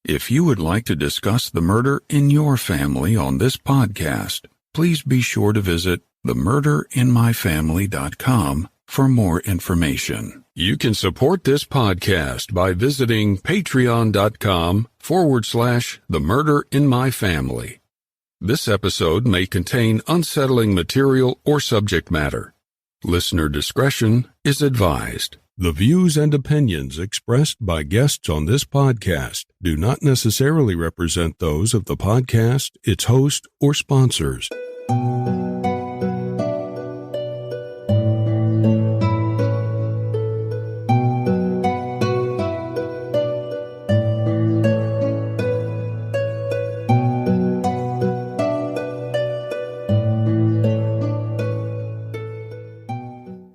If you would like to discuss the murder in your family on this podcast, please be sure to visit themurderinmyfamily.com for more information. You can support this podcast by visiting patreon.com/themurderinmyfamily. This episode may contain unsettling material or subject matter. Listener discretion is advised. The views and opinions expressed by guests on this podcast do not necessarily represent those of the podcast, its host, or sponsors.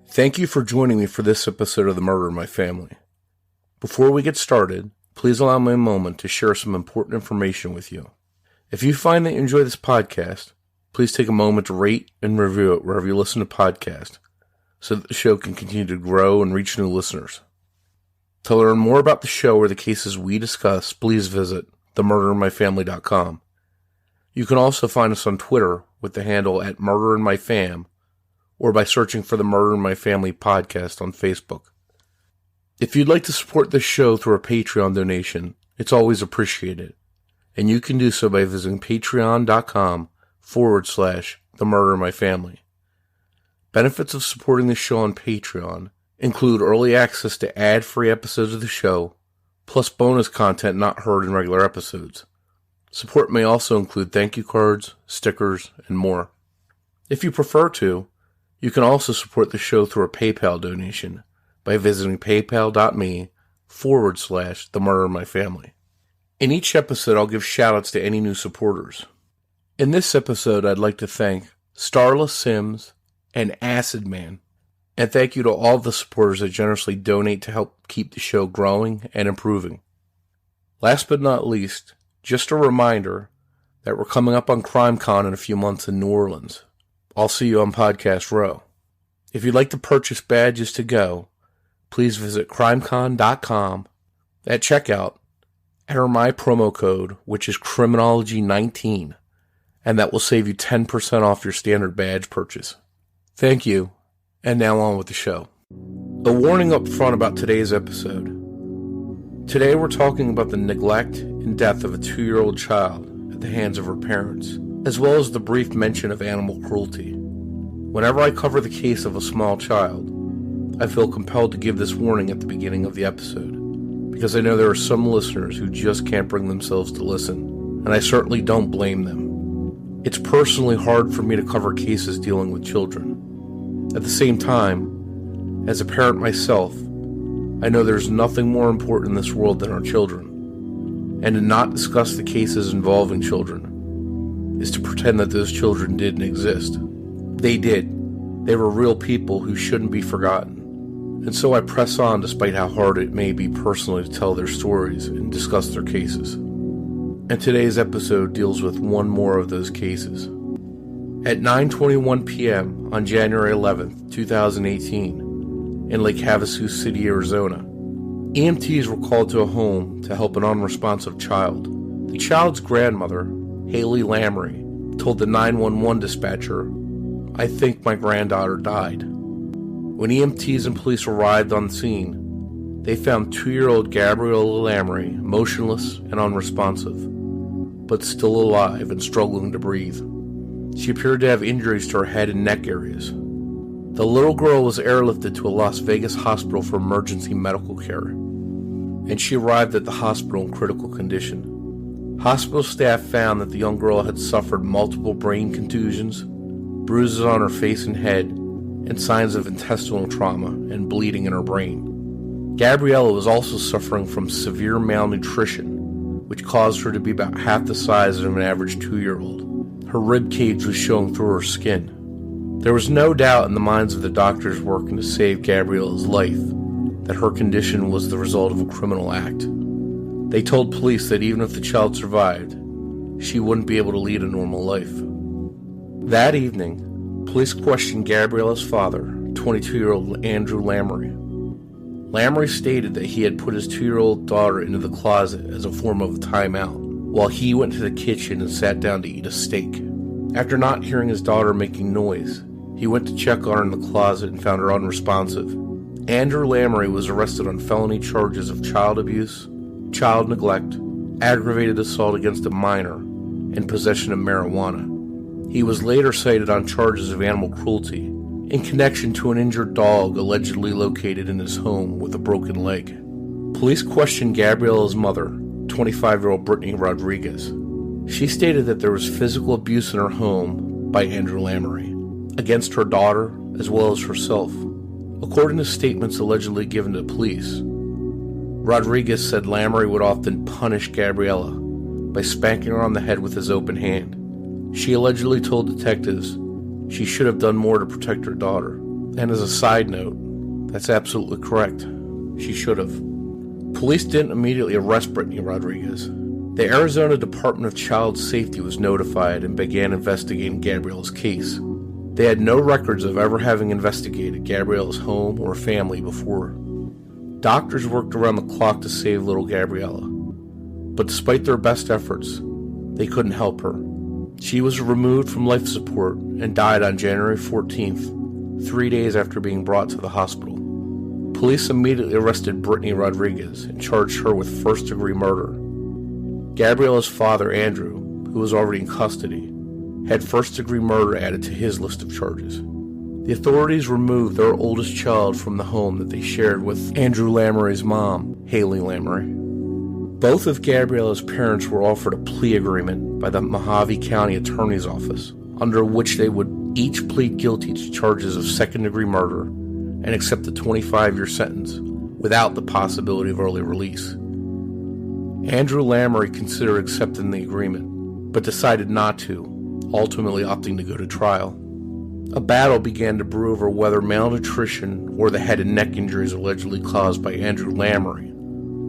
Thank you for joining me for this episode of The Murder in My Family. Before we get started, please allow me a moment to share some important information with you. If you find that you enjoy this podcast, please take a moment to rate and review it wherever you listen to podcasts, so that the show can continue to grow and reach new listeners. To learn more about the show or the cases we discuss, please visit themurderinmyfamily.com. You can also find us on Twitter with the handle @murderinmyfam, or by searching for the Murder in My Family podcast on Facebook. If you'd like to support this show through a Patreon donation, it's always appreciated, and you can do so by visiting patreon.com/the Murder in My Family. Benefits of supporting the show on Patreon include early access to ad-free episodes of the show, plus bonus content not heard in regular episodes. Support may also include thank you cards, stickers, and more. If you prefer to, you can also support the show through a PayPal donation by visiting paypal.me/the Murder in My Family. In each episode, I'll give shoutouts to any new supporters. In this episode, I'd like to thank Starla Sims and Acid Man, and thank you to all of the supporters that generously donate to help keep the show growing and improving. Last but not least, just a reminder that we're coming up on CrimeCon in a few months in New Orleans. I'll see you on Podcast Row. If you'd like to purchase badges to go, please visit crimecon.com. At checkout, enter my promo code, which is Criminology19, and that will save you 10% off your standard badge purchase. Thank you, and now on with the show. A warning up front about today's episode. Today we're talking about the neglect and death of a 2-year-old child at the hands of her parents, as well as the brief mention of animal cruelty. Whenever I cover the case of a small child, I feel compelled to give this warning at the beginning of the episode, because I know there are some listeners who just can't bring themselves to listen, and I certainly don't blame them. It's personally hard for me to cover cases dealing with children. At the same time, as a parent myself, I know there's nothing more important in this world than our children, and to not discuss the cases involving children is to pretend that those children didn't exist. They did. They were real people who shouldn't be forgotten. And so I press on despite how hard it may be personally to tell their stories and discuss their cases. And today's episode deals with one more of those cases. At 9:21 p.m. on January 11th, 2018, in Lake Havasu City, Arizona, EMTs were called to a home to help an unresponsive child. The child's grandmother, Haley LaMorie, told the 911 dispatcher, "I think my granddaughter died." When EMTs and police arrived on the scene, they found 2-year-old Gabriella LaMorie motionless and unresponsive, but still alive and struggling to breathe. She appeared to have injuries to her head and neck areas. The little girl was airlifted to a Las Vegas hospital for emergency medical care, and she arrived at the hospital in critical condition. Hospital staff found that the young girl had suffered multiple brain contusions, bruises on her face and head, and signs of intestinal trauma and bleeding in her brain. Gabriella was also suffering from severe malnutrition, which caused her to be about half the size of an average 2-year-old. Her rib cage was showing through her skin. There was no doubt in the minds of the doctors working to save Gabriella's life that her condition was the result of a criminal act. They told police that even if the child survived, she wouldn't be able to lead a normal life. That evening, police questioned Gabriella's father, 22-year-old Andrew LaMorie. LaMorie stated that he had put his 2-year-old daughter into the closet as a form of a timeout, while he went to the kitchen and sat down to eat a steak. After not hearing his daughter making noise, he went to check on her in the closet and found her unresponsive. Andrew LaMorie was arrested on felony charges of child abuse, child neglect, aggravated assault against a minor, and possession of marijuana. He was later cited on charges of animal cruelty in connection to an injured dog allegedly located in his home with a broken leg. Police questioned Gabriella's mother, 25-year-old Brittany Rodriguez. She stated that there was physical abuse in her home by Andrew LaMorie against her daughter as well as herself. According to statements allegedly given to police, Rodriguez said LaMorie would often punish Gabriella by spanking her on the head with his open hand. She allegedly told detectives she should have done more to protect her daughter. And as a side note, that's absolutely correct. She should have. Police didn't immediately arrest Brittany Rodriguez. The Arizona Department of Child Safety was notified and began investigating Gabriella's case. They had no records of ever having investigated Gabriella's home or family before. Doctors worked around the clock to save little Gabriella, but despite their best efforts, they couldn't help her. She was removed from life support and died on January 14th, 3 days after being brought to the hospital. Police immediately arrested Brittany Rodriguez and charged her with first-degree murder. Gabriella's father, Andrew, who was already in custody, had first-degree murder added to his list of charges. The authorities removed their oldest child from the home that they shared with Andrew LaMorie's mom, Haley LaMorie. Both of Gabriella's parents were offered a plea agreement by the Mojave County Attorney's Office, under which they would each plead guilty to charges of second-degree murder and accept a 25-year sentence without the possibility of early release. Andrew LaMorie considered accepting the agreement, but decided not to, ultimately opting to go to trial. A battle began to brew over whether malnutrition or the head and neck injuries allegedly caused by Andrew LaMorie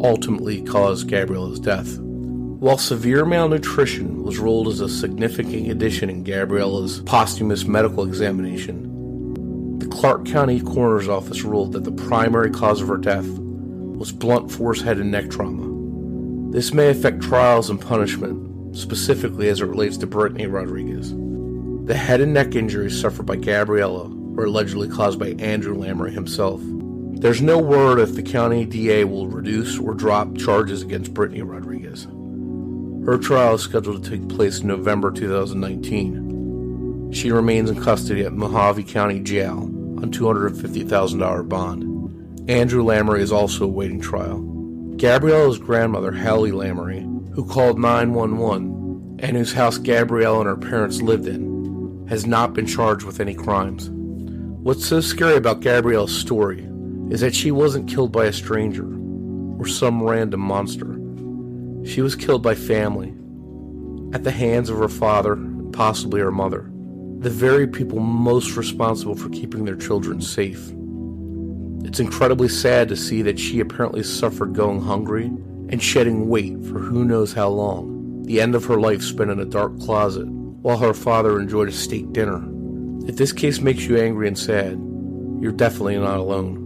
ultimately caused Gabriella's death. While severe malnutrition was ruled as a significant condition in Gabriella's posthumous medical examination, the Clark County Coroner's Office ruled that the primary cause of her death was blunt force head and neck trauma. This may affect trials and punishment, specifically as it relates to Brittany Rodriguez. The head and neck injuries suffered by Gabriella were allegedly caused by Andrew LaMorie himself. There's no word if the county DA will reduce or drop charges against Brittany Rodriguez. Her trial is scheduled to take place in November 2019. She remains in custody at Mojave County Jail on $250,000 bond. Andrew LaMorie is also awaiting trial. Gabriella's grandmother, Haley LaMorie, who called 911 and whose house Gabriella and her parents lived in, has not been charged with any crimes. What's so scary about Gabriella's story is that she wasn't killed by a stranger or some random monster. She was killed by family, at the hands of her father and possibly her mother, the very people most responsible for keeping their children safe. It's incredibly sad to see that she apparently suffered going hungry and shedding weight for who knows how long, the end of her life spent in a dark closet while her father enjoyed a steak dinner. If this case makes you angry and sad, you're definitely not alone.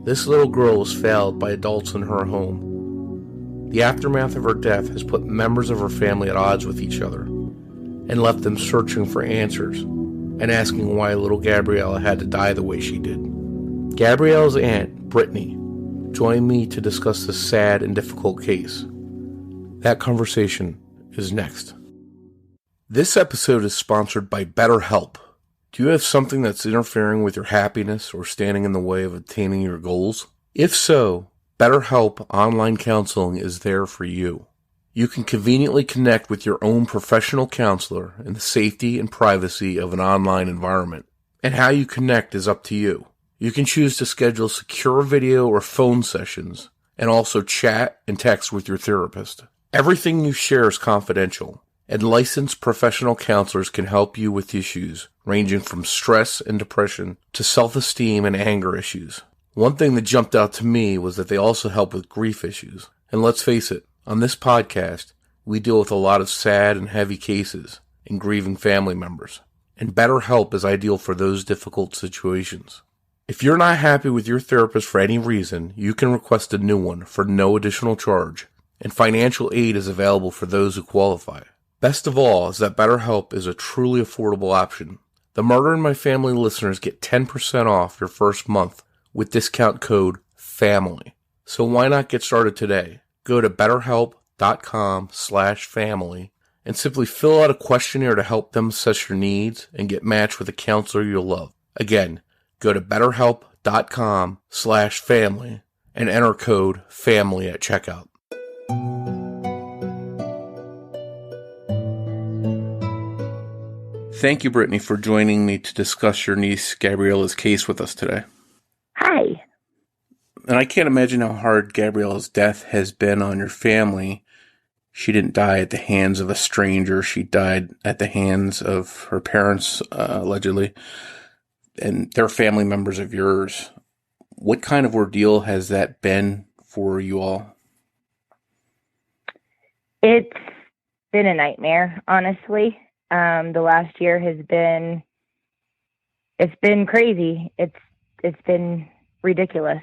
This little girl was failed by adults in her home. The aftermath of her death has put members of her family at odds with each other and left them searching for answers and asking why little Gabriella had to die the way she did. Gabriella's aunt, Brittany, joined me to discuss this sad and difficult case. That conversation is next. This episode is sponsored by BetterHelp. Do you have something that's interfering with your happiness or standing in the way of attaining your goals? If so, BetterHelp Online Counseling is there for you. You can conveniently connect with your own professional counselor in the safety and privacy of an online environment. And how you connect is up to you. You can choose to schedule secure video or phone sessions and also chat and text with your therapist. Everything you share is confidential, and licensed professional counselors can help you with issues ranging from stress and depression to self-esteem and anger issues. One thing that jumped out to me was that they also help with grief issues. And let's face it, on this podcast, we deal with a lot of sad and heavy cases and grieving family members. And BetterHelp is ideal for those difficult situations. If you're not happy with your therapist for any reason, you can request a new one for no additional charge, and financial aid is available for those who qualify. Best of all is that BetterHelp is a truly affordable option. The Murder in My Family listeners get 10% off your first month with discount code FAMILY. So why not get started today? Go to betterhelp.com/family and simply fill out a questionnaire to help them assess your needs and get matched with a counselor you'll love. Again, go to betterhelp.com/family and enter code FAMILY at checkout. Thank you, Brittany, for joining me to discuss your niece Gabriella's case with us today. Hi. And I can't imagine how hard Gabriella's death has been on your family. She didn't die at the hands of a stranger. She died at the hands of her parents, allegedly, and they're family members of yours. What kind of ordeal has that been for you all? It's been a nightmare, honestly. The last year it's been crazy. It's been ridiculous.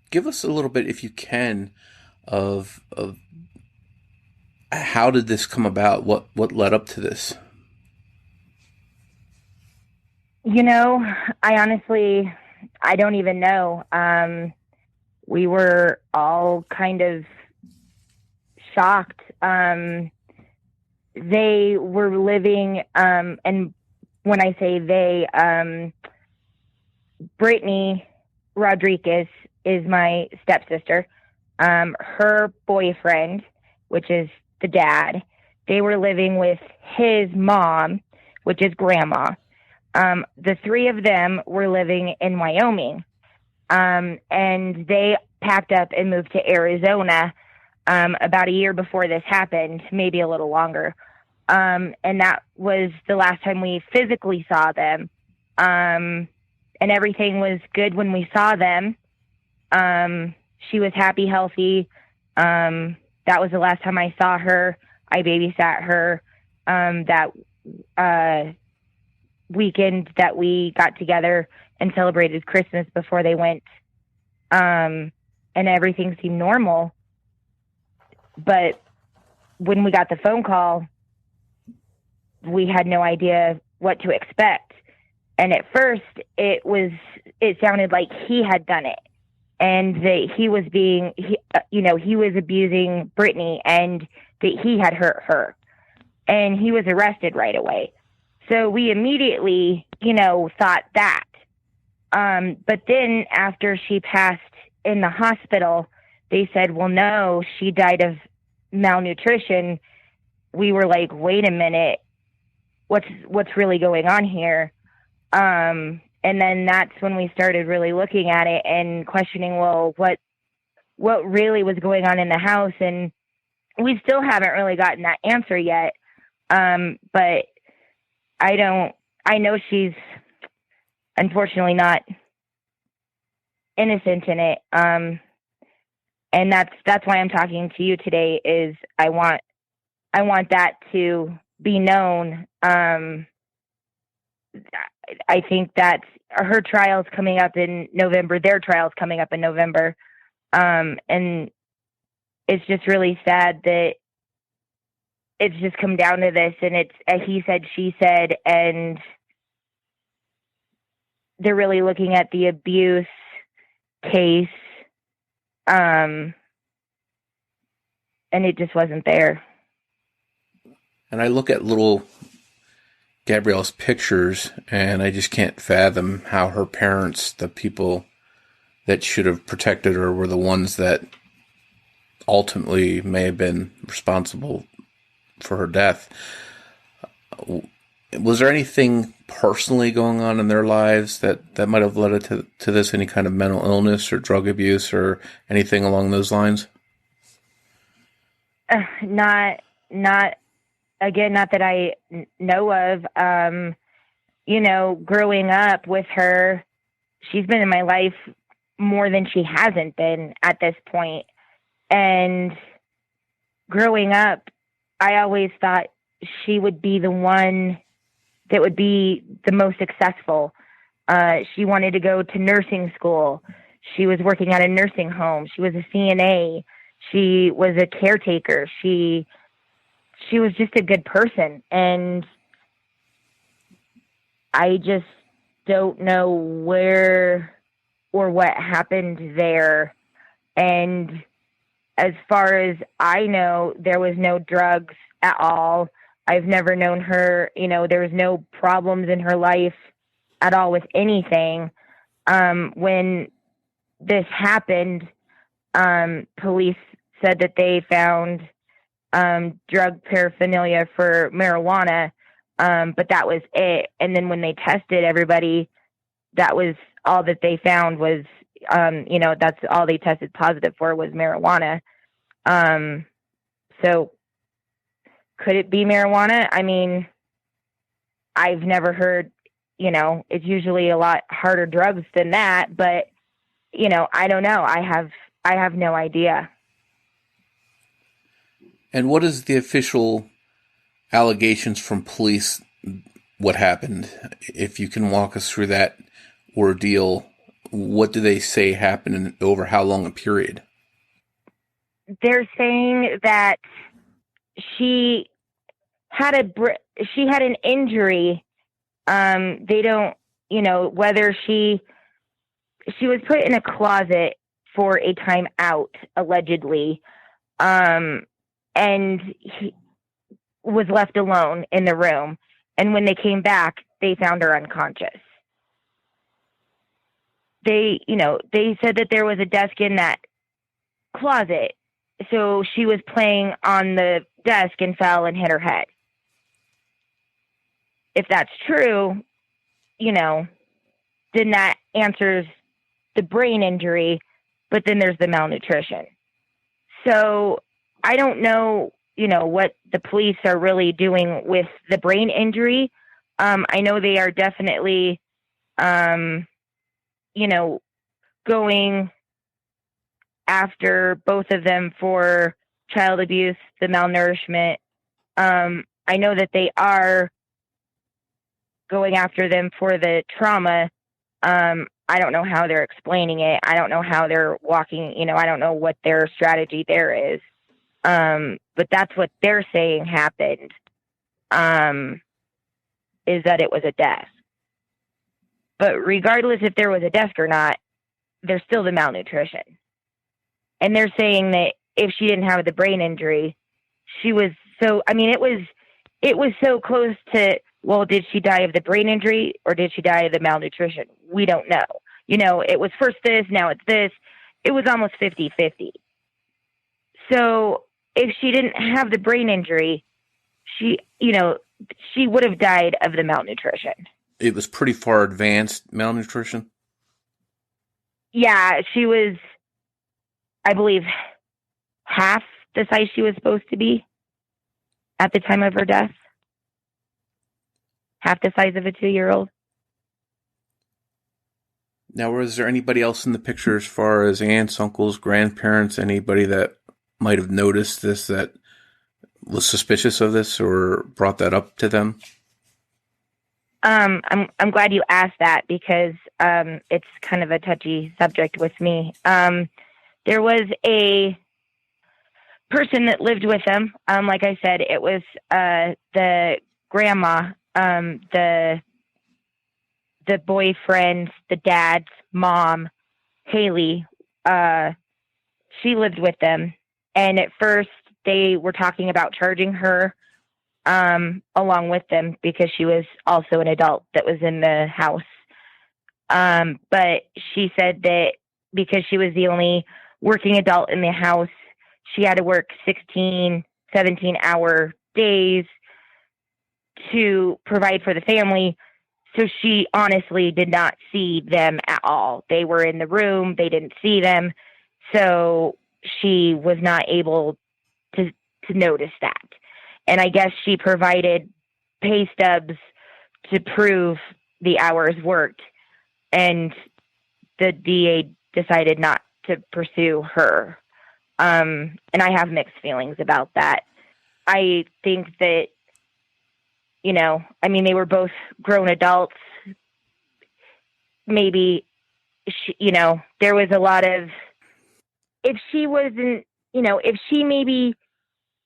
Give us a little bit, if you can, of how did this come about? What led up to this? I don't even know. We were all kind of shocked. They were living, and when I say they, Brittany Rodriguez is my stepsister. Her boyfriend, which is the dad, they were living with his mom, which is grandma. The three of them were living in Wyoming, and they packed up and moved to Arizona about a year before this happened, maybe a little longer. And that was the last time we physically saw them. And everything was good when we saw them. She was happy, healthy. That was the last time I saw her. I babysat her that weekend that we got together and celebrated Christmas before they went. And everything seemed normal. But when we got the phone call, we had no idea what to expect. And at first it sounded like he had done it, and that he was abusing Brittany, and that he had hurt her, and he was arrested right away. So we immediately, thought that. But then after she passed in the hospital, they said, well, no, she died of malnutrition. We were like, wait a minute, what's really going on here? And then that's when we started really looking at it and questioning, well, what really was going on in the house? And we still haven't really gotten that answer yet. But I know she's unfortunately not innocent in it. And that's why I'm talking to you today, is I want that to be known. I think that her trial's coming up in November. Their trial's coming up in November. And it's just really sad that it's just come down to this, and it's a he said, she said, and they're really looking at the abuse case. And it just wasn't there. And I look at little Gabriella's pictures, and I just can't fathom how her parents, the people that should have protected her, were the ones that ultimately may have been responsible for her death. Was there anything personally going on in their lives that might have led to this? Any kind of mental illness or drug abuse or anything along those lines? Not that I know of. Growing up with her, she's been in my life more than she hasn't been at this point. And growing up, I always thought she would be the one that would be the most successful. She wanted to go to nursing school. She was working at a nursing home. She was a CNA. She was a caretaker. She was just a good person. And I just don't know where or what happened there. And as far as I know, there was no drugs at all. I've never known her, there was no problems in her life at all with anything. When this happened, police said that they found drug paraphernalia for marijuana, but that was it. And then when they tested everybody, that was all that they found was, that's all they tested positive for was marijuana. So could it be marijuana? I mean, I've never heard, it's usually a lot harder drugs than that, but, I don't know. I have no idea. And what is the official allegations from police? What happened? If you can walk us through that ordeal, what do they say happened and over how long a period? They're saying that she had an injury. They don't, whether she was put in a closet for a time out, allegedly, and he was left alone in the room. And when they came back, they found her unconscious. They said that there was a desk in that closet. So she was playing on the desk and fell and hit her head. If that's true, then that answers the brain injury, but then there's the malnutrition. So I don't know, what the police are really doing with the brain injury. I know they are definitely, going after both of them for child abuse, the malnourishment. I know that they are going after them for the trauma. I don't know how they're explaining it. I don't know how they're walking, I don't know what their strategy there is. But that's what they're saying happened, is that it was a death. But regardless if there was a death or not, there's still the malnutrition. And they're saying that if she didn't have the brain injury, she was it was so close to, well, did she die of the brain injury or did she die of the malnutrition? We don't know. It was first this, now it's this. It was almost 50-50. So if she didn't have the brain injury, she would have died of the malnutrition. It was pretty far advanced malnutrition? Yeah, she was, I believe, half the size she was supposed to be at the time of her death. Half the size of a 2-year-old. Now, was there anybody else in the picture as far as aunts, uncles, grandparents, anybody that might have noticed this, that was suspicious of this or brought that up to them? I'm glad you asked that because it's kind of a touchy subject with me. There was a person that lived with them. Like I said, it was the grandma, the boyfriend, the dad's mom, Haley. She lived with them, and at first they were talking about charging her along with them because she was also an adult that was in the house. But she said that because she was the only working adult in the house, she had to work 16, 17-hour days to provide for the family. So she honestly did not see them at all. They were in the room. They didn't see them. So she was not able to notice that. And I guess she provided pay stubs to prove the hours worked. And the DA decided not to pursue her. And I have mixed feelings about that. I think that, they were both grown adults. maybe there was a lot of, if she wasn't, if she maybe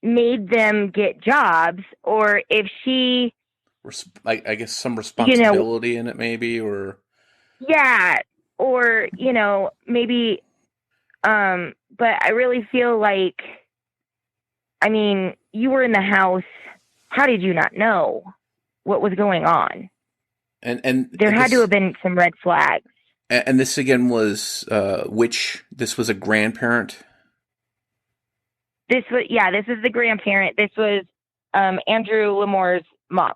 made them get jobs, or if she, I guess some responsibility in it maybe, or yeah, or maybe, but I really feel like, I mean, you were in the house. How did you not know what was going on? And there had to have been some red flags. And this again was this was a grandparent. This was the grandparent. This was Andrew LaMorie's mom,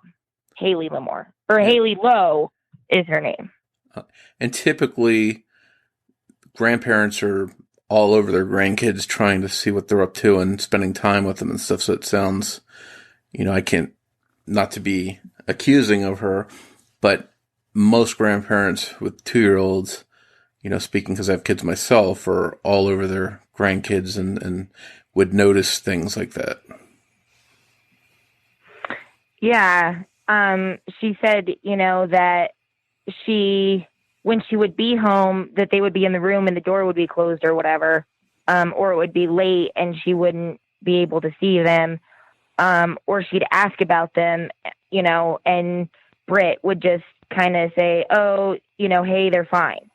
Haley LaMorie, or Haley Lowe is her name. And typically, grandparents are all over their grandkids, trying to see what they're up to and spending time with them and stuff. So it sounds, I can't, not to be accusing of her, but most grandparents with 2-year-olds, speaking because I have kids myself, are all over their grandkids and would notice things like that. Yeah. She said, that when she would be home, that they would be in the room and the door would be closed or whatever, or it would be late and she wouldn't be able to see them, or she'd ask about them, and Britt would just kind of say, oh, hey, they're fine.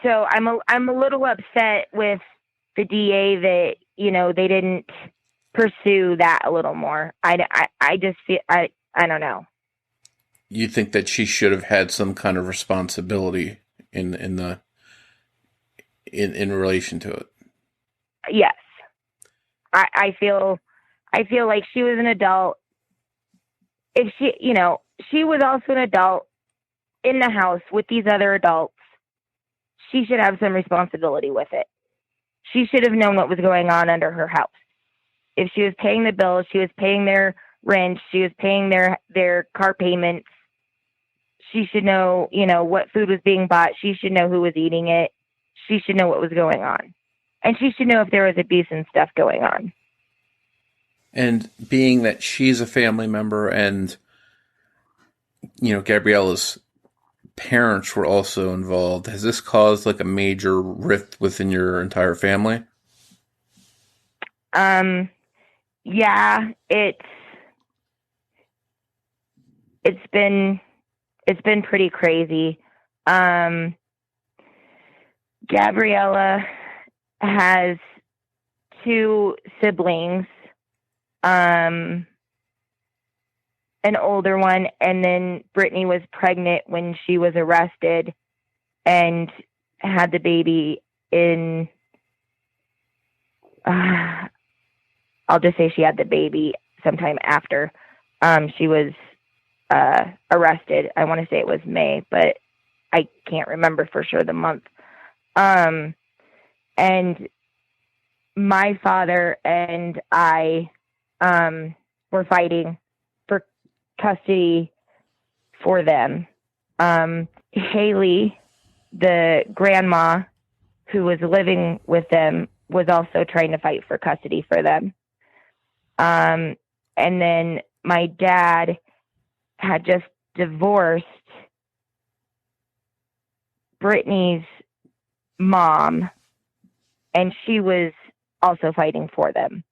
So I'm a little upset with the DA that, they didn't pursue that a little more. I just feel, I don't know. You think that she should have had some kind of responsibility in relation to it? Yes. I feel like she was an adult. If she was also an adult in the house with these other adults, she should have some responsibility with it. She should have known what was going on under her house. If she was paying the bills, she was paying their rent, she was paying their car payments, she should know, what food was being bought. She should know who was eating it. She should know what was going on. And she should know if there was abuse and stuff going on. And being that she's a family member and, Gabriella's parents were also involved, has this caused like a major rift within your entire family? Yeah, it's been pretty crazy. Gabriella has 2 siblings, an older one, and then Brittany was pregnant when she was arrested and had the baby in, I'll just say she had the baby sometime after she was arrested. I want to say it was May, but I can't remember for sure the month. And my father and I were fighting for custody for them. Haley, the grandma who was living with them, was also trying to fight for custody for them. And then my dad had just divorced Brittany's mom, and she was also fighting for them.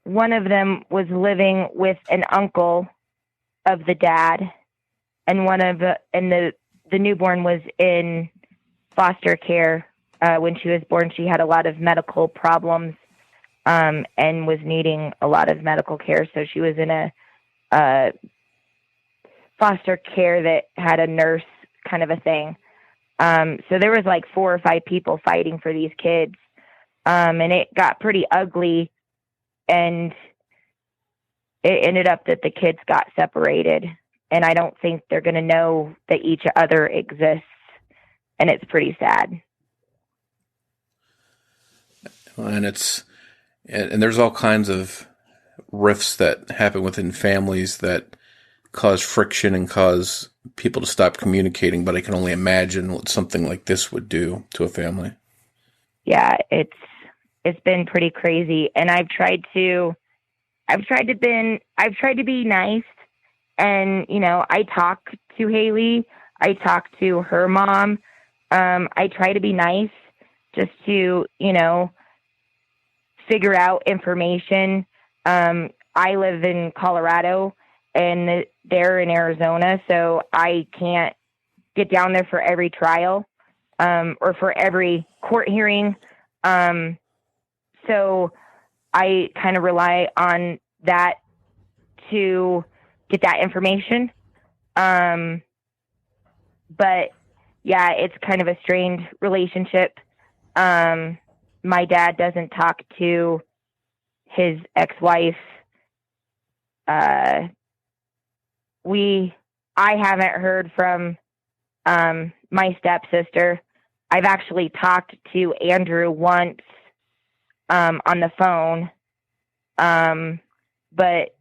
One of them was living with an uncle of the dad, and the newborn was in foster care. When she was born, she had a lot of medical problems, and was needing a lot of medical care. So she was in a foster care that had a nurse kind of a thing. So there was like 4 or 5 people fighting for these kids. And it got pretty ugly, and it ended up that the kids got separated, and I don't think they're going to know that each other exists. And it's pretty sad. And there's all kinds of rifts that happen within families that cause friction and cause people to stop communicating, but I can only imagine what something like this would do to a family. Yeah, it's been pretty crazy, and I've tried to be nice And, I talk to Haley. I talk to her mom. I try to be nice just to, figure out information. I live in Colorado and they're in Arizona, so I can't get down there for every trial, or for every court hearing. So I kind of rely on that to get that information. But yeah, it's kind of a strained relationship. My dad doesn't talk to his ex-wife. I haven't heard from my stepsister. I've actually talked to Andrew once on the phone, but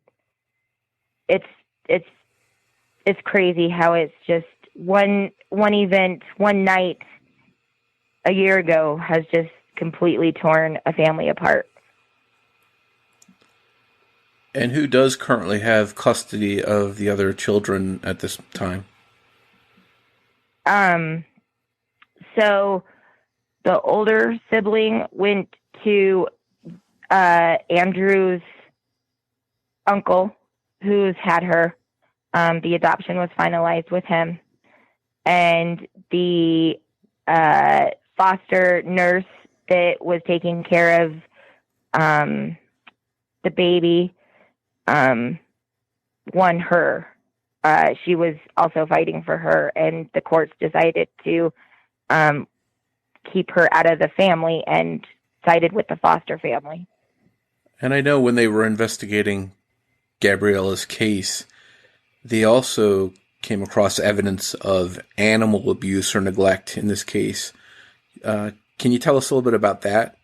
it's crazy how it's just one event, one night a year ago has just completely torn a family apart. And who does currently have custody of the other children at this time? So the older sibling went to Andrew's uncle, who's had her. The adoption was finalized with him. And the foster nurse that was taking care of the baby won her. She was also fighting for her, and the courts decided to keep her out of the family and sided with the foster family. And I know when they were investigating Gabriella's case, they also came across evidence of animal abuse or neglect in this case. Can you tell us a little bit about that?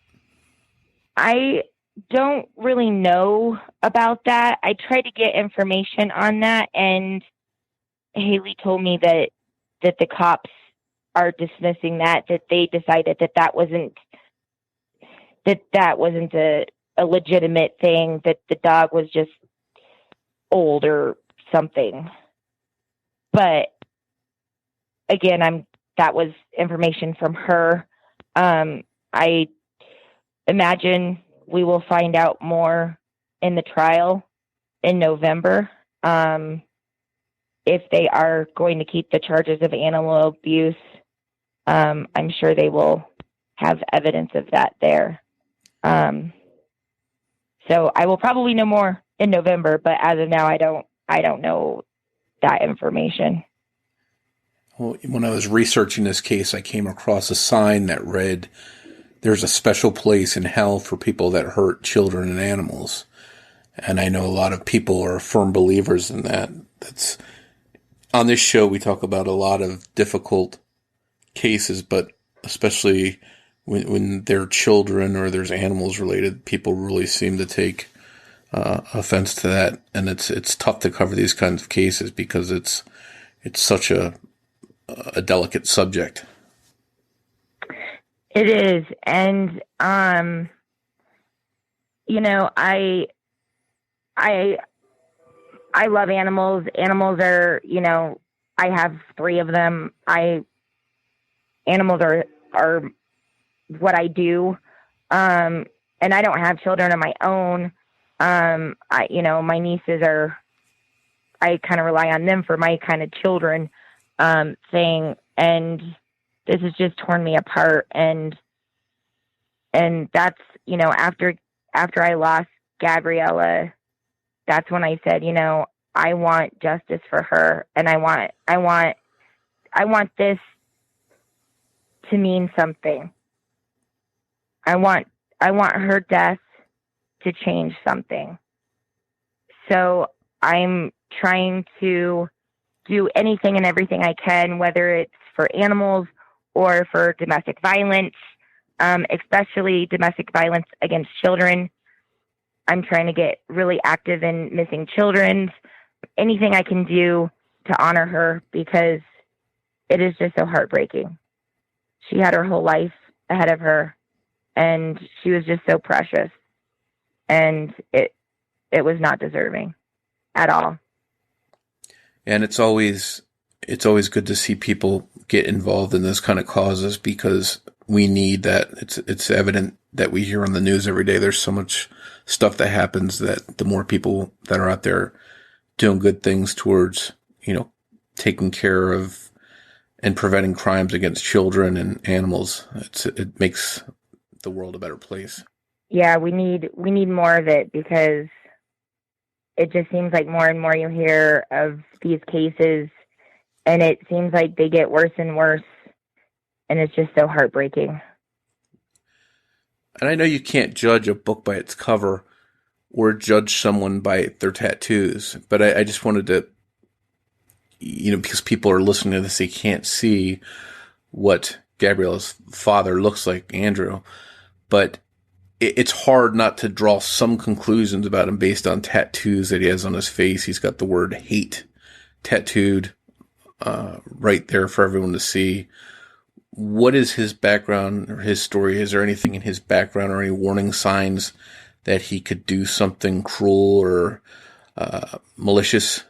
I don't really know about that. I tried to get information on that, and Haley told me that the cops are dismissing that they decided that wasn't a legitimate thing, that the dog was just old or something. But again, that was information from her. I imagine we will find out more in the trial in November. If they are going to keep the charges of animal abuse, I'm sure they will have evidence of that there. So I will probably know more in November, but as of now, I don't know that information. Well, when I was researching this case, I came across a sign that read, "There's a special place in hell for people that hurt children and animals." And I know a lot of people are firm believers in that. That's on this show, we talk about a lot of difficult cases, but especially when they're children or there's animals related, people really seem to take offense to that. And it's tough to cover these kinds of cases because it's such a delicate subject. It is. And, I love animals. Animals are, I have 3 of them. Animals are what I do. And I don't have children of my own. My nieces I kind of rely on them for my kind of children, thing. And this has just torn me apart. And that's, after I lost Gabriella, that's when I said, I want justice for her. And I want this to mean something. I want her death to change something. So I'm trying to do anything and everything I can, whether it's for animals or for domestic violence, especially domestic violence against children. I'm trying to get really active in missing children. Anything I can do to honor her, because it is just so heartbreaking. She had her whole life ahead of her, and she was just so precious, and it was not deserving at all. And it's always good to see people get involved in this kind of causes because we need that. It's evident that we hear on the news every day. There's so much stuff that happens that the more people that are out there doing good things towards, taking care of and preventing crimes against children and animals, it makes the world a better place. Yeah, we need more of it because it just seems like more and more you hear of these cases, and it seems like they get worse and worse, and it's just so heartbreaking. And I know you can't judge a book by its cover or judge someone by their tattoos, but I just wanted to, because people are listening to this, they can't see what Gabriella's father looks like, Andrew, but it's hard not to draw some conclusions about him based on tattoos that he has on his face. He's got the word hate tattooed right there for everyone to see. What is his background or his story? Is there anything in his background or any warning signs that he could do something cruel or malicious,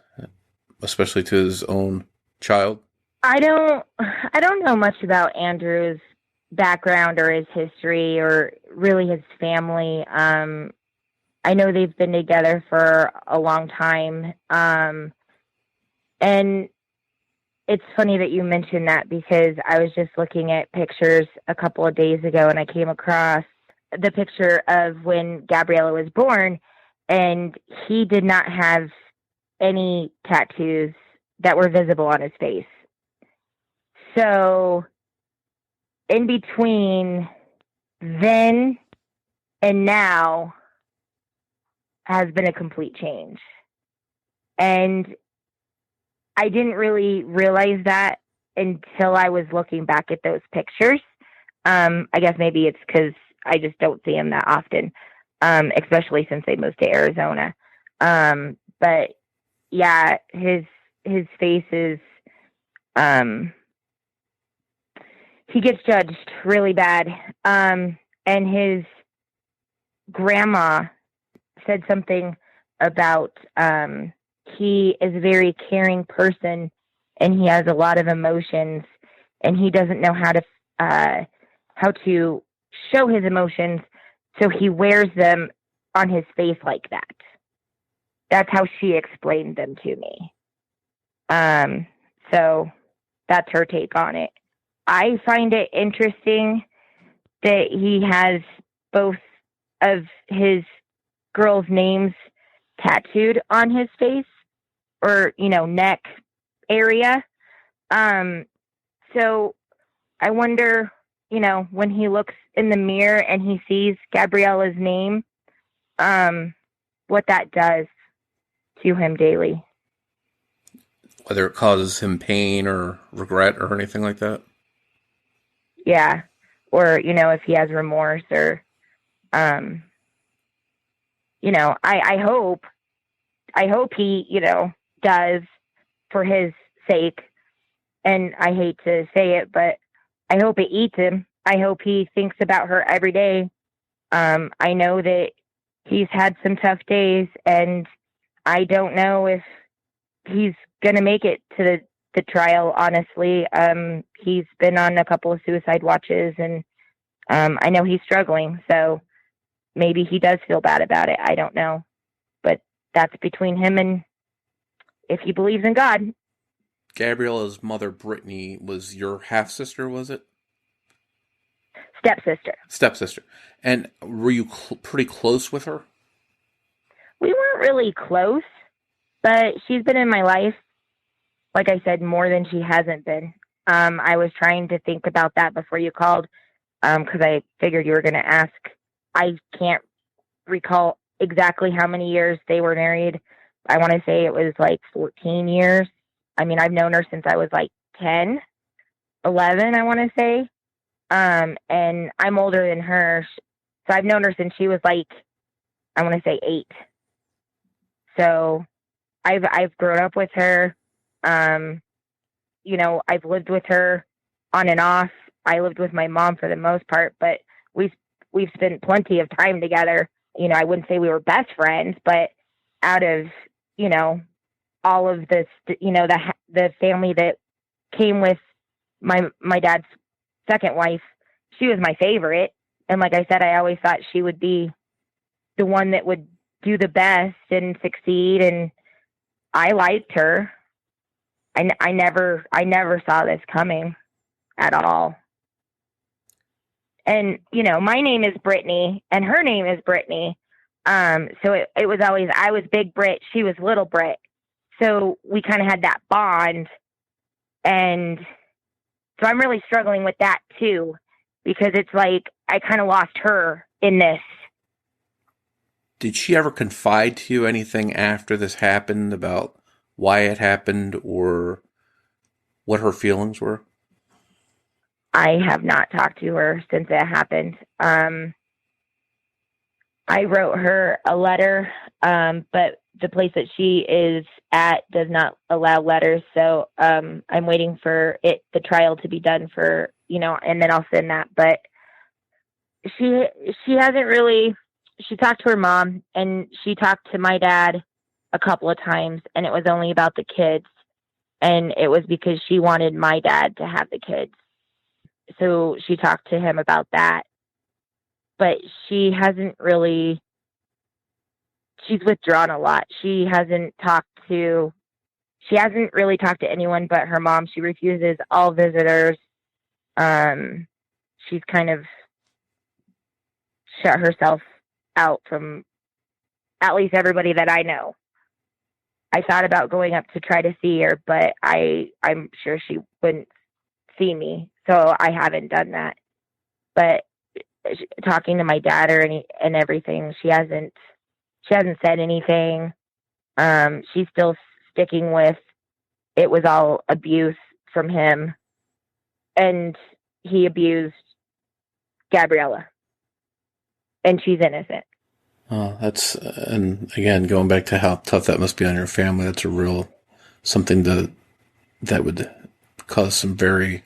especially to his own child? I don't know much about Andrew's background or his history or really his family. I know they've been together for a long time. And it's funny that you mentioned that because I was just looking at pictures a couple of days ago and I came across the picture of when Gabriella was born, and he did not have any tattoos that were visible on his face. So in between then and now has been a complete change. And I didn't really realize that until I was looking back at those pictures. I guess maybe it's because I just don't see him that often, especially since they moved to Arizona. But yeah, his face is, he gets judged really bad. And his grandma said something about, he is a very caring person and he has a lot of emotions and he doesn't know how to show his emotions. So he wears them on his face like that. That's how she explained them to me. So that's her take on it. I find it interesting that he has both of his girls' names tattooed on his face or, neck area. So I wonder, when he looks in the mirror and he sees Gabriella's name, what that does to him daily. Whether it causes him pain or regret or anything like that? Yeah. Or, if he has remorse or, I hope he, does for his sake. And I hate to say it, but I hope it eats him. I hope he thinks about her every day. I know that he's had some tough days and I don't know if he's going to make it to the trial, honestly. He's been on a couple of suicide watches and I know he's struggling. So maybe he does feel bad about it. I don't know. But that's between him and if he believes in God. Gabriella's mother, Brittany, was your half-sister, was it? Stepsister. Stepsister. And were you pretty close with her? We weren't really close, but she's been in my life, like I said, more than she hasn't been. I was trying to think about that before you called, because I figured you were going to ask. I can't recall exactly how many years they were married. I want to say it was like 14 years. I mean, I've known her since I was like 10, 11, I want to say. And I'm older than her. So I've known her since she was like, I want to say 8. So I've grown up with her. I've lived with her on and off. I lived with my mom for the most part, but we've spent plenty of time together. I wouldn't say we were best friends, but out of, all of this, the family that came with my dad's second wife, she was my favorite. And like I said, I always thought she would be the one that would do the best and succeed. And I liked her. I never saw this coming at all. And, my name is Brittany and her name is Brittany. So it was always, I was Big Brit, she was Little Brit. So we kind of had that bond. And so I'm really struggling with that too, because it's like I kind of lost her in this. Did she ever confide to you anything after this happened about why it happened or what her feelings were? I have not talked to her since it happened. I wrote her a letter, but the place that she is at does not allow letters. So I'm waiting for the trial to be done for, and then I'll send that. But she hasn't really, she talked to her mom and she talked to my dad a couple of times, and it was only about the kids. And it was because she wanted my dad to have the kids. So she talked to him about that. But she hasn't really, she's withdrawn a lot. She hasn't really talked to anyone but her mom. She refuses all visitors. She's kind of shut herself out from at least everybody that I know. I thought about going up to try to see her, but I'm sure she wouldn't see me. So I haven't done that. But talking to my dad and everything, she hasn't said anything. She's still sticking with it was all abuse from him, and he abused Gabriella, and she's innocent. Oh, and again, going back to how tough that must be on your family, that's a real something that would cause some very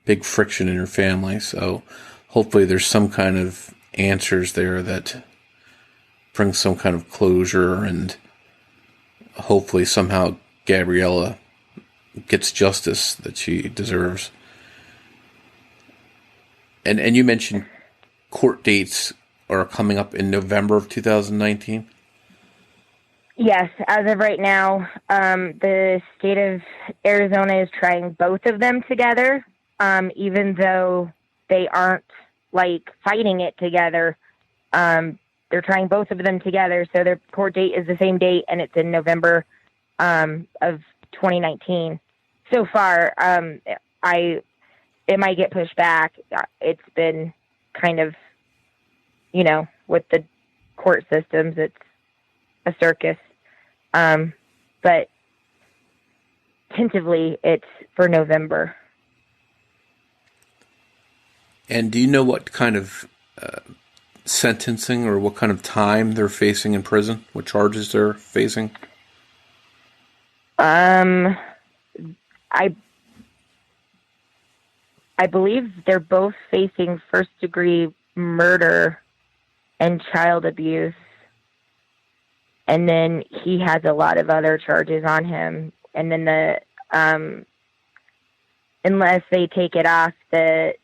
big friction in your family. So hopefully there's some kind of answers there that bring some kind of closure, and hopefully somehow Gabriella gets justice that she deserves. And you mentioned court dates are coming up in November of 2019? Yes, as of right now, the state of Arizona is trying both of them together, even though they aren't fighting it together. They're trying both of them together, so their court date is the same date, and it's in November of 2019. So far, it might get pushed back. It's been kind of, with the court systems, it's a circus. But tentatively, it's for November. And do you know what kind of sentencing or what kind of time they're facing in prison? What charges they're facing? I believe they're both facing first-degree murder and child abuse. And then he has a lot of other charges on him. And then unless they take it off, the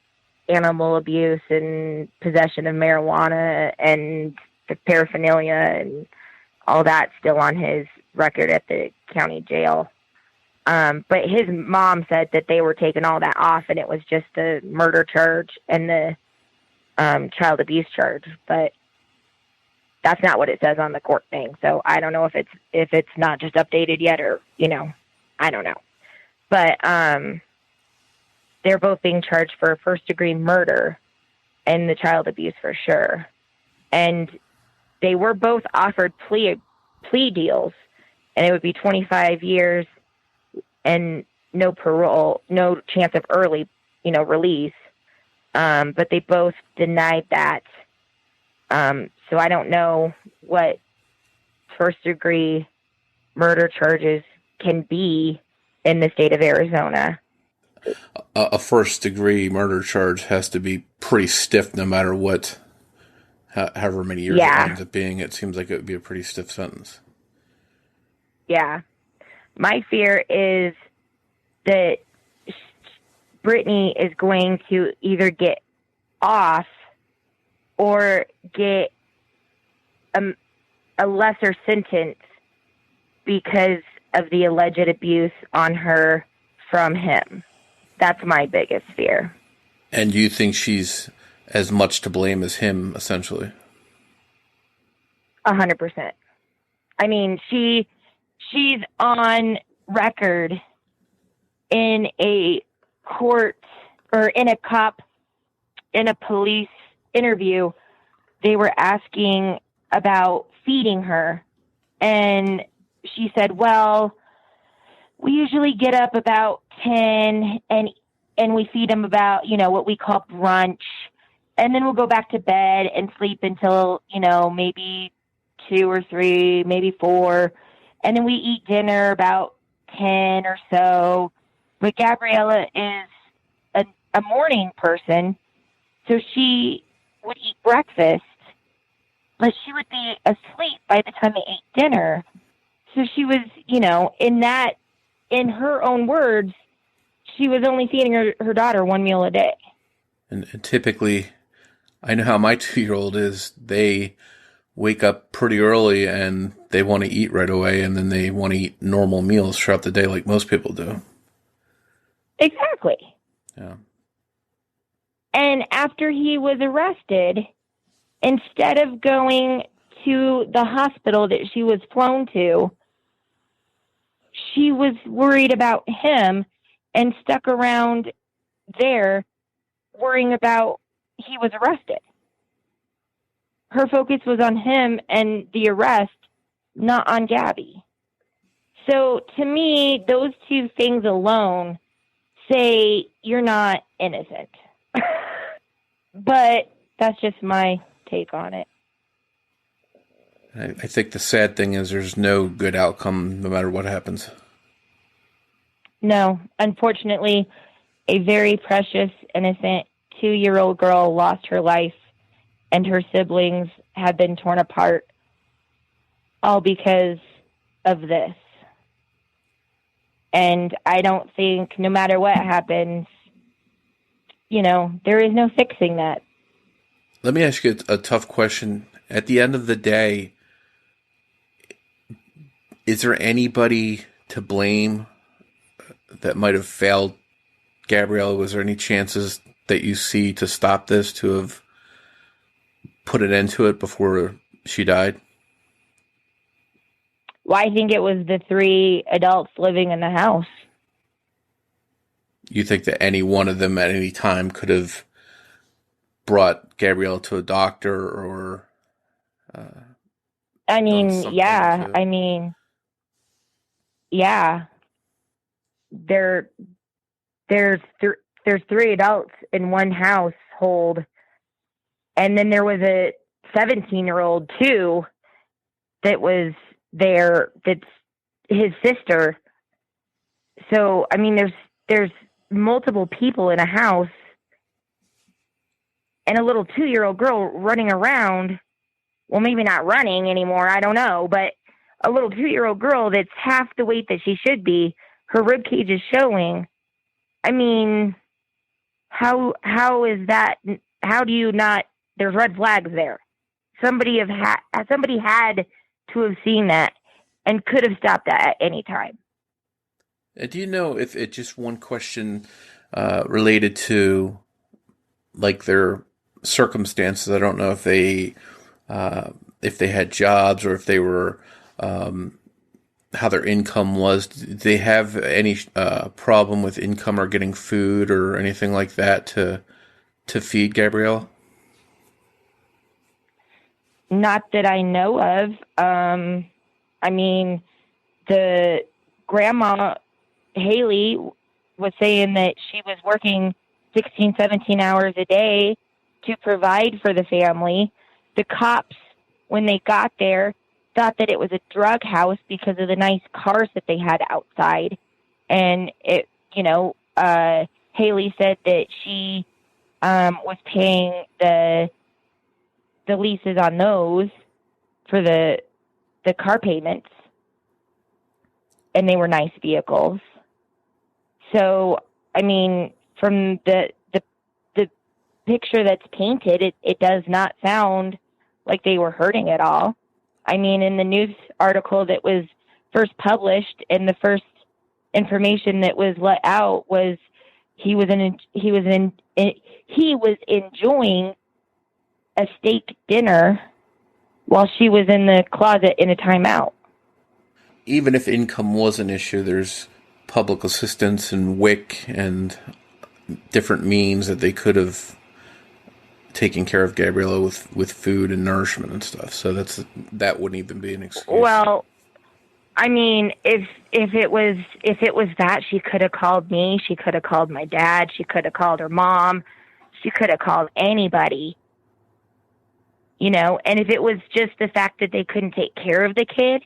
animal abuse and possession of marijuana and the paraphernalia and all that still on his record at the county jail. But his mom said that they were taking all that off, and it was just the murder charge and the child abuse charge. But that's not what it says on the court thing. So I don't know if it's not just updated yet, or I don't know. But they're both being charged for first-degree murder and the child abuse for sure. And they were both offered plea deals, and it would be 25 years and no parole, no chance of early, release. But they both denied that. So I don't know what first-degree murder charges can be in the state of Arizona. A first-degree murder charge has to be pretty stiff no matter what, however many years it ends up being. It seems like it would be a pretty stiff sentence. Yeah. My fear is that Brittany is going to either get off or get a lesser sentence because of the alleged abuse on her from him. That's my biggest fear. And you think she's as much to blame as him, essentially? 100%. I mean, she's on record in a court or in a police interview. They were asking about feeding her, and she said, well, we usually get up about 10 and we feed them about, what we call brunch. And then we'll go back to bed and sleep until, maybe 2 or 3, maybe 4. And then we eat dinner about 10 or so. But Gabriella is a morning person, so she would eat breakfast, but she would be asleep by the time they ate dinner. So she was, in her own words, she was only feeding her daughter 1 meal a day. And typically, I know how my 2-year-old is. They wake up pretty early and they want to eat right away, and then they want to eat normal meals throughout the day like most people do. Exactly. Yeah. And after he was arrested, instead of going to the hospital that she was flown to, she was worried about him and stuck around there worrying about he was arrested. Her focus was on him and the arrest, not on Gabby. So to me, those two things alone say you're not innocent. But that's just my take on it. I think the sad thing is there's no good outcome no matter what happens. No, unfortunately, a very precious, innocent 2-year-old girl lost her life, and her siblings have been torn apart, all because of this. And I don't think, no matter what happens, there is no fixing that. Let me ask you a tough question. At the end of the day, is there anybody to blame that might have failed Gabriella? Was there any chances that you see to stop this, to have put an end to it before she died? Well, I think it was the 3 adults living in the house. You think that any one of them at any time could have brought Gabriella to a doctor or... yeah. Yeah. There's 3 adults in one household, and then there was a 17-year-old too that was there. That's his sister. So there's multiple people in a house, and a little 2-year-old girl running around. Well, maybe not running anymore, I don't know, but a little 2-year-old girl that's half the weight that she should be. Her rib cage is showing. How is that? How do you not? There's red flags there. Somebody had to have seen that and could have stopped that at any time. Do you know if it just one question related to like their circumstances? I don't know if they had jobs or if they were how their income was. Did they have any problem with income or getting food or anything like that to feed Gabriella? Not that I know of. The grandma, Haley, was saying that she was working 16, 17 hours a day to provide for the family. The cops, when they got there, thought that it was a drug house because of the nice cars that they had outside. And Haley said that she was paying the leases on those for the car payments. and they were nice vehicles. So, I mean, from the picture that's painted, it does not sound like they were hurting at all. I mean, in the news article that was first published, and the first information that was let out was he was enjoying a steak dinner while she was in the closet in a timeout. Even if income was an issue, there's public assistance and WIC and different means that they could have taken care of Gabriella with food and nourishment and stuff. So that wouldn't even be an excuse. Well, I mean, if it was that, she could have called me, she could have called my dad, she could have called her mom, she could have called anybody. You know, and if it was just the fact that they couldn't take care of the kid,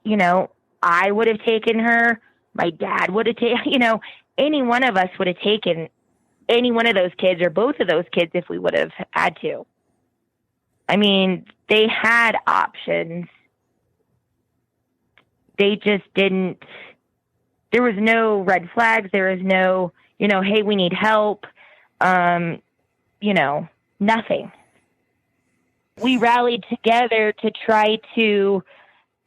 you know, I would have taken her, my dad would have taken, you know, any one of us would have taken any one of those kids or both of those kids if we would have had to. I mean, they had options. They just didn't, there was no red flags. There was no, you know, hey, we need help. You know, nothing. We rallied together to try to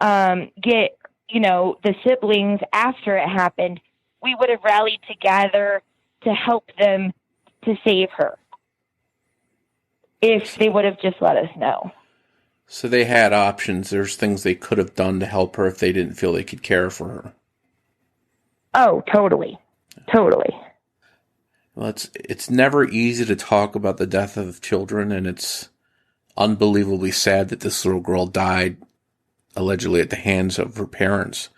get, you know, the siblings after it happened. We would have rallied together to help them to save her if they would have just let us know. So they had options. There's things they could have done to help her if they didn't feel they could care for her. Oh, totally. Totally. Well, it's never easy to talk about the death of children, and it's unbelievably sad that this little girl died allegedly at the hands of her parents.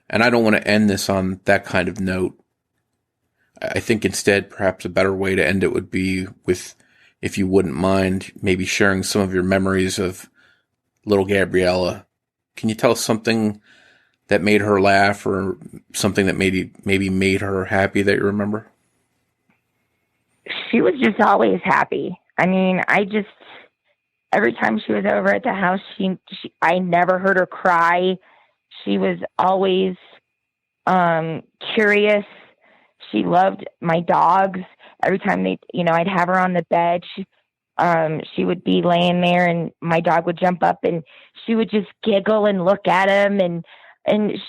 And I don't want to end this on that kind of note. I think instead, perhaps a better way to end it would be with, if you wouldn't mind, maybe sharing some of your memories of little Gabriella. Can you tell us something that made her laugh, or something that maybe made her happy that you remember? She was just always happy. I mean, every time she was over at the house, I never heard her cry. She was always curious. She loved my dogs. Every time I'd have her on the bed, she would be laying there, and my dog would jump up, and she would just giggle and look at him, and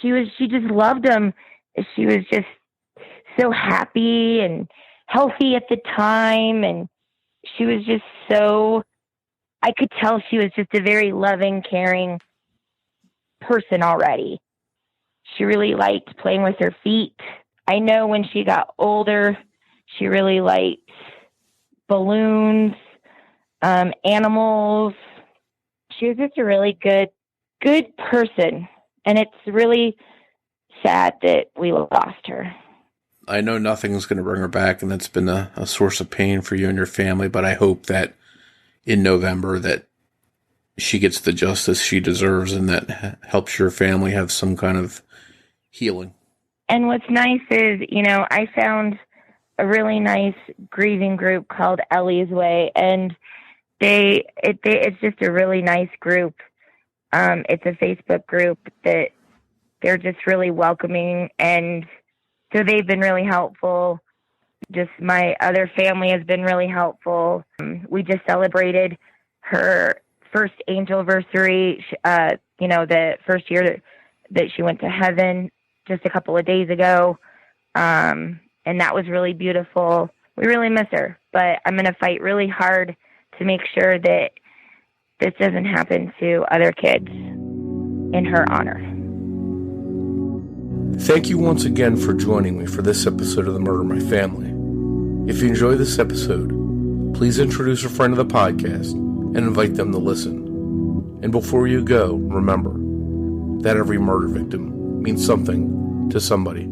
she just loved him. She was just so happy and healthy at the time, and she was just so, I could tell she was just a very loving, caring person already. She really liked playing with her feet. I know when she got older, she really liked balloons, animals. She was just a really good person. And it's really sad that we lost her. I know nothing's going to bring her back, and that's been a source of pain for you and your family, but I hope that in November that she gets the justice she deserves, and that helps your family have some kind of healing. And what's nice is, I found a really nice grieving group called Ellie's Way, and it's just a really nice group. It's a Facebook group that they're just really welcoming, and so they've been really helpful. Just my other family has been really helpful. We just celebrated her first angelversary, the first year that she went to heaven just a couple of days ago. And that was really beautiful. We really miss her, but I'm going to fight really hard to make sure that this doesn't happen to other kids in her honor. Thank you once again for joining me for this episode of The Murder of My Family. If you enjoy this episode, please introduce a friend to the podcast and invite them to listen. And before you go, remember that every murder victim means something to somebody.